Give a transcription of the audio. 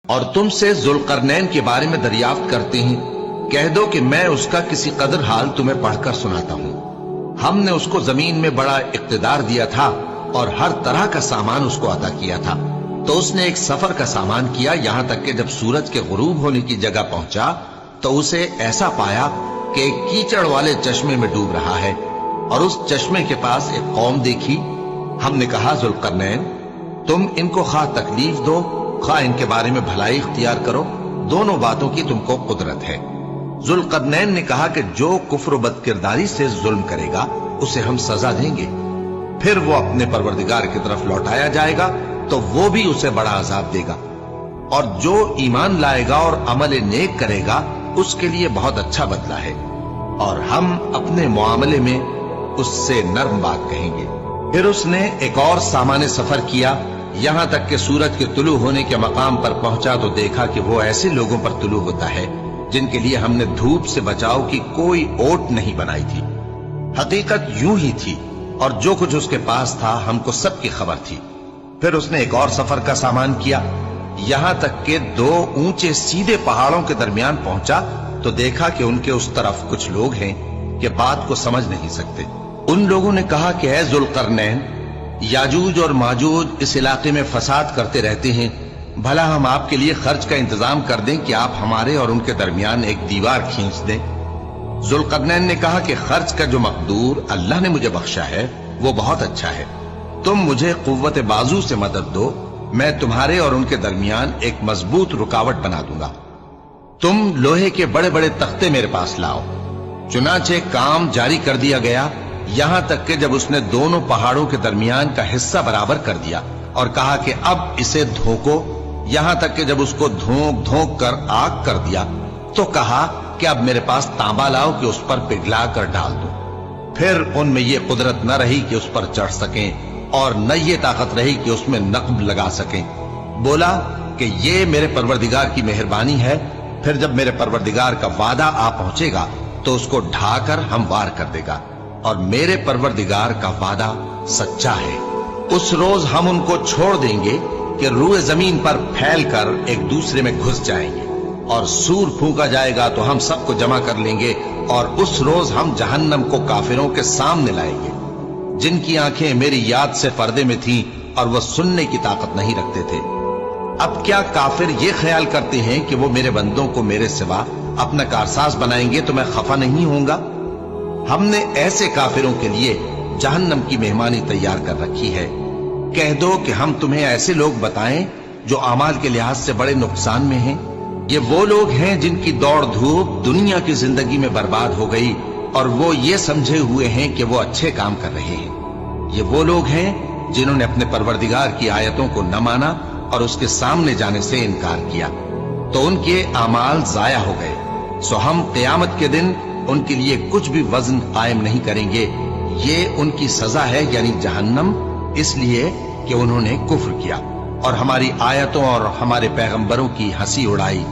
اور تم سے ذوالقرنین کے بارے میں دریافت کرتے ہیں، کہہ دو کہ میں اس کا کسی قدر حال تمہیں پڑھ کر سناتا ہوں۔ ہم نے اس کو زمین میں بڑا اقتدار دیا تھا اور ہر طرح کا سامان اس کو عطا کیا تھا، تو اس نے ایک سفر کا سامان کیا، یہاں تک کہ جب سورج کے غروب ہونے کی جگہ پہنچا تو اسے ایسا پایا کہ ایک کیچڑ والے چشمے میں ڈوب رہا ہے، اور اس چشمے کے پاس ایک قوم دیکھی۔ ہم نے کہا ذوالقرنین، تم ان کو خواہ تکلیف دو خواہ ان کے بارے میں بھلائی اختیار کرو، دونوں باتوں کی تم کو قدرت ہے۔ ذوالقرنین نے کہا کہ جو کفر و بد کرداری سے ظلم کرے گا اسے ہم سزا دیں گے، پھر وہ اپنے پروردگار کی طرف لوٹایا جائے گا تو وہ بھی اسے بڑا عذاب دے گا، اور جو ایمان لائے گا اور عمل نیک کرے گا اس کے لیے بہت اچھا بدلہ ہے، اور ہم اپنے معاملے میں اس سے نرم بات کہیں گے۔ پھر اس نے ایک اور سامان سفر کیا، یہاں تک کہ سورج کے طلوع ہونے کے مقام پر پہنچا تو دیکھا کہ وہ ایسے لوگوں پر طلوع ہوتا ہے جن کے لیے ہم نے دھوپ سے بچاؤ کی کوئی اوٹ نہیں بنائی تھی۔ حقیقت یوں ہی تھی، اور جو کچھ اس کے پاس تھا ہم کو سب کی خبر تھی۔ پھر اس نے ایک اور سفر کا سامان کیا، یہاں تک کہ دو اونچے سیدھے پہاڑوں کے درمیان پہنچا تو دیکھا کہ ان کے اس طرف کچھ لوگ ہیں کہ بات کو سمجھ نہیں سکتے۔ ان لوگوں نے کہا کہ اے ذوالقرنین، یاجوج اور ماجوج اس علاقے میں فساد کرتے رہتے ہیں، بھلا ہم آپ کے لیے خرچ کا انتظام کر دیں کہ آپ ہمارے اور ان کے درمیان ایک دیوار کھینچ دیں۔ ذوالقرنین نے کہا کہ خرچ کا جو مقدور اللہ نے مجھے بخشا ہے وہ بہت اچھا ہے، تم مجھے قوت بازو سے مدد دو، میں تمہارے اور ان کے درمیان ایک مضبوط رکاوٹ بنا دوں گا۔ تم لوہے کے بڑے بڑے تختے میرے پاس لاؤ۔ چنانچہ کام جاری کر دیا گیا، یہاں تک کہ جب اس نے دونوں پہاڑوں کے درمیان کا حصہ برابر کر دیا اور کہا کہ اب اسے دھوکو، یہاں تک کہ جب اس کو دھونک دھونک کر آگ کر دیا تو کہا کہ اب میرے پاس تانبا لاؤ کہ اس پر پگھلا کر ڈال دو۔ پھر ان میں یہ قدرت نہ رہی کہ اس پر چڑھ سکیں، اور نہ یہ طاقت رہی کہ اس میں نقب لگا سکیں۔ بولا کہ یہ میرے پروردگار کی مہربانی ہے، پھر جب میرے پروردگار کا وعدہ آ پہنچے گا تو اس کو ڈھا کر ہموار کر دے گا، اور میرے پروردگار کا وعدہ سچا ہے۔ اس روز ہم ان کو چھوڑ دیں گے کہ روئے زمین پر پھیل کر ایک دوسرے میں گھس جائیں گے، اور سور پھونکا جائے گا تو ہم سب کو جمع کر لیں گے، اور اس روز ہم جہنم کو کافروں کے سامنے لائیں گے، جن کی آنکھیں میری یاد سے پردے میں تھیں اور وہ سننے کی طاقت نہیں رکھتے تھے۔ اب کیا کافر یہ خیال کرتے ہیں کہ وہ میرے بندوں کو میرے سوا اپنا کارساز بنائیں گے تو میں خفا نہیں ہوں گا؟ ہم نے ایسے کافروں کے لیے جہنم کی مہمانی تیار کر رکھی ہے۔ کہہ دو کہ ہم تمہیں ایسے لوگ بتائیں جو اعمال کے لحاظ سے بڑے نقصان میں ہیں۔ یہ وہ لوگ ہیں جن کی دوڑ دھوپ دنیا کی زندگی میں برباد ہو گئی، اور وہ یہ سمجھے ہوئے ہیں کہ وہ اچھے کام کر رہے ہیں۔ یہ وہ لوگ ہیں جنہوں نے اپنے پروردگار کی آیتوں کو نہ مانا اور اس کے سامنے جانے سے انکار کیا، تو ان کے اعمال ضائع ہو گئے، سو ہم قیامت کے دن ان کے لیے کچھ بھی وزن قائم نہیں کریں گے۔ یہ ان کی سزا ہے، یعنی جہنم، اس لیے کہ انہوں نے کفر کیا اور ہماری آیتوں اور ہمارے پیغمبروں کی ہنسی اڑائی۔